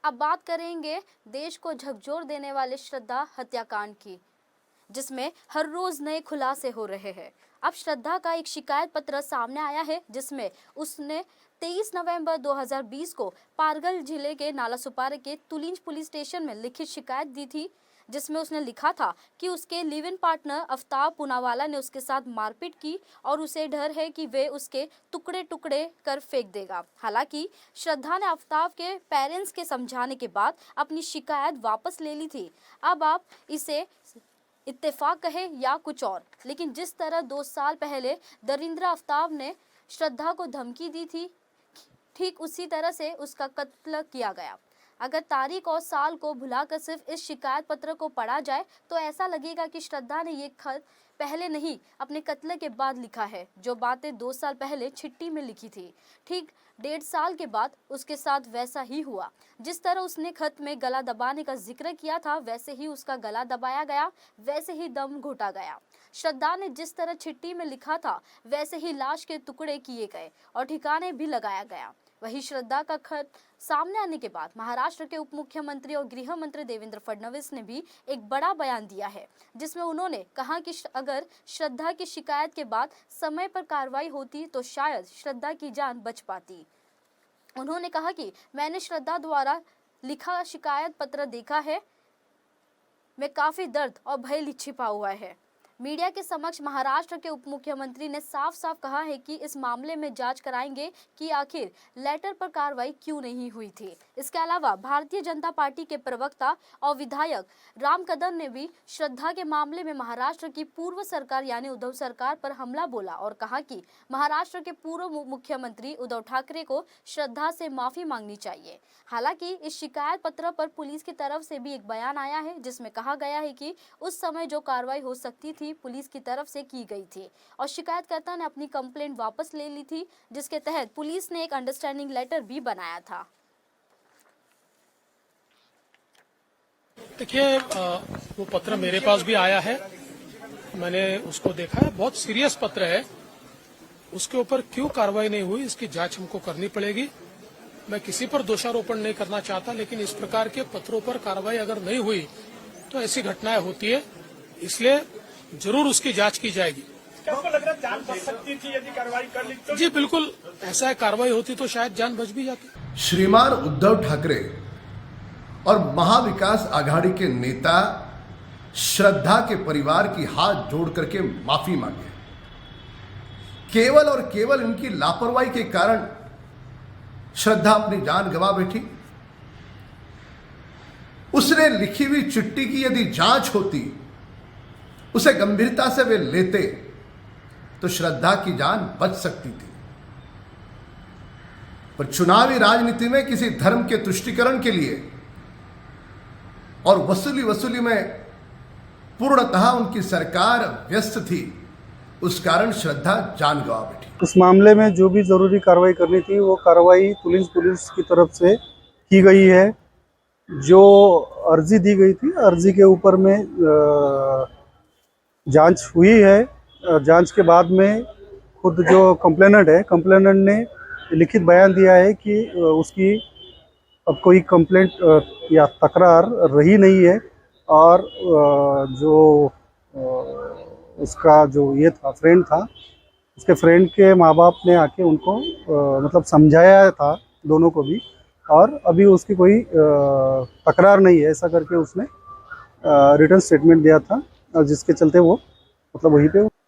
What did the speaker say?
अब बात करेंगे देश को झकझोर देने वाले श्रद्धा हत्याकांड की, जिसमें हर रोज नए खुलासे हो रहे हैं। अब श्रद्धा का एक शिकायत पत्र सामने आया है, जिसमें उसने 23 नवंबर 2020 को पारगल जिले के नालासोपारा के तुलिंज पुलिस स्टेशन में लिखित शिकायत दी थी, जिसमें उसने लिखा था कि उसके live in partner Aftab Poonawalla ने उसके साथ मारपीट की और उसे डर है कि वे उसके टुकड़े टुकड़े कर फेंक देगा। हालांकि श्रद्धा ने आफ्ताब के पेरेंट्स के समझाने के बाद अपनी शिकायत वापस ले ली थी। अब आप इसे इत्तेफाक कहे या कुछ और, लेकिन जिस तरह 2 साल पहले दरिंद्र आफ्ताब ने श्रद्धा को धमकी दी थी, ठीक उसी तरह से उसका कत्ल किया गया। अगर तारीख और साल को भुलाकर सिर्फ इस शिकायत पत्र को पढ़ा जाए तो ऐसा लगेगा कि श्रद्धा ने ये खत पहले नहीं, अपने कत्ल के बाद लिखा है। जो बातें 2 साल पहले चिट्ठी में लिखी थी, ठीक 1.5 साल के बाद उसके साथ वैसा ही हुआ। जिस तरह उसने खत में गला दबाने का जिक्र किया था, वैसे ही उसका गला दबाया गया, वैसे ही दम घोटा गया। श्रद्धा ने जिस तरह चिट्ठी में लिखा था, वैसे ही लाश के टुकड़े किए गए और ठिकाने भी लगाया गया। वही श्रद्धा का खत सामने आने के बाद महाराष्ट्र के उप मुख्यमंत्री और गृह मंत्री देवेंद्र फडणवीस ने भी एक बड़ा बयान दिया है, जिसमें उन्होंने कहा कि अगर श्रद्धा की शिकायत के बाद समय पर कार्रवाई होती तो शायद श्रद्धा की जान बच पाती। उन्होंने कहा कि मैंने श्रद्धा द्वारा लिखा शिकायत पत्र देखा है, में काफी दर्द और भय छिपा हुआ है। मीडिया के समक्ष महाराष्ट्र के उप मुख्यमंत्री ने साफ साफ कहा है कि इस मामले में जांच कराएंगे कि आखिर लेटर पर कार्रवाई क्यों नहीं हुई थी। इसके अलावा भारतीय जनता पार्टी के प्रवक्ता और विधायक राम कदम ने भी श्रद्धा के मामले में महाराष्ट्र की पूर्व सरकार यानी उद्धव सरकार पर हमला बोला और कहा कि महाराष्ट्र के पूर्व मुख्यमंत्री उद्धव ठाकरे को श्रद्धा से माफी मांगनी चाहिए। हालांकि इस शिकायत पत्र पर पुलिस की तरफ से भी एक बयान आया है, जिसमें कहा गया है कि उस समय जो कार्रवाई हो सकती थी पुलिस की तरफ से की गई थी और शिकायतकर्ता ने अपनी कंप्लेंट वापस ले ली थी, जिसके तहत पुलिस ने एक अंडरस्टैंडिंग लेटर भी बनाया था। देखिए, वो पत्र मेरे पास भी आया है, मैंने उसको देखा है। बहुत सीरियस पत्र है। उसके ऊपर क्यों कार्रवाई नहीं हुई, इसकी जांच हमको करनी पड़ेगी। मैं किसी पर दोषारोपण नहीं करना चाहता, लेकिन इस प्रकार के पत्रों पर कार्रवाई अगर नहीं हुई तो ऐसी घटनाएं होती है, इसलिए जरूर उसकी जांच की जाएगी। क्या आपको लग रहा है जान बच सकती थी यदि कार्रवाई कर ली तो? जी बिल्कुल, ऐसा है, कार्रवाई होती तो शायद जान बच भी जाती। श्रीमान उद्धव ठाकरे और महाविकास आघाड़ी के नेता श्रद्धा के परिवार की हाथ जोड़ करके माफी मांगे। केवल और केवल इनकी लापरवाही के कारण श्रद्धा अपनी जान गंवा बैठी। उसने लिखी हुई चिट्ठी की यदि जांच होती, उसे गंभीरता से वे लेते तो श्रद्धा की जान बच सकती थी। पर चुनावी राजनीति में किसी धर्म के तुष्टीकरण के लिए और वसूली में पूर्णतः उनकी सरकार व्यस्त थी, उस कारण श्रद्धा जान गंवा बैठी। इस मामले में जो भी जरूरी कार्रवाई करनी थी वो कार्रवाई पुलिस की तरफ से की गई है। जो अर्जी दी गई थी, अर्जी के ऊपर में जांच हुई है। जांच के बाद में खुद जो कंप्लेनेंट ने लिखित बयान दिया है कि उसकी अब कोई कंप्लेंट या तकरार रही नहीं है और जो उसका जो ये था फ्रेंड था, उसके फ्रेंड के माँ बाप ने आके उनको मतलब समझाया था दोनों को भी, और अभी उसकी कोई तकरार नहीं है, ऐसा करके उसने रिटर्न स्टेटमेंट दिया था, और जिसके चलते वो मतलब वहीं पे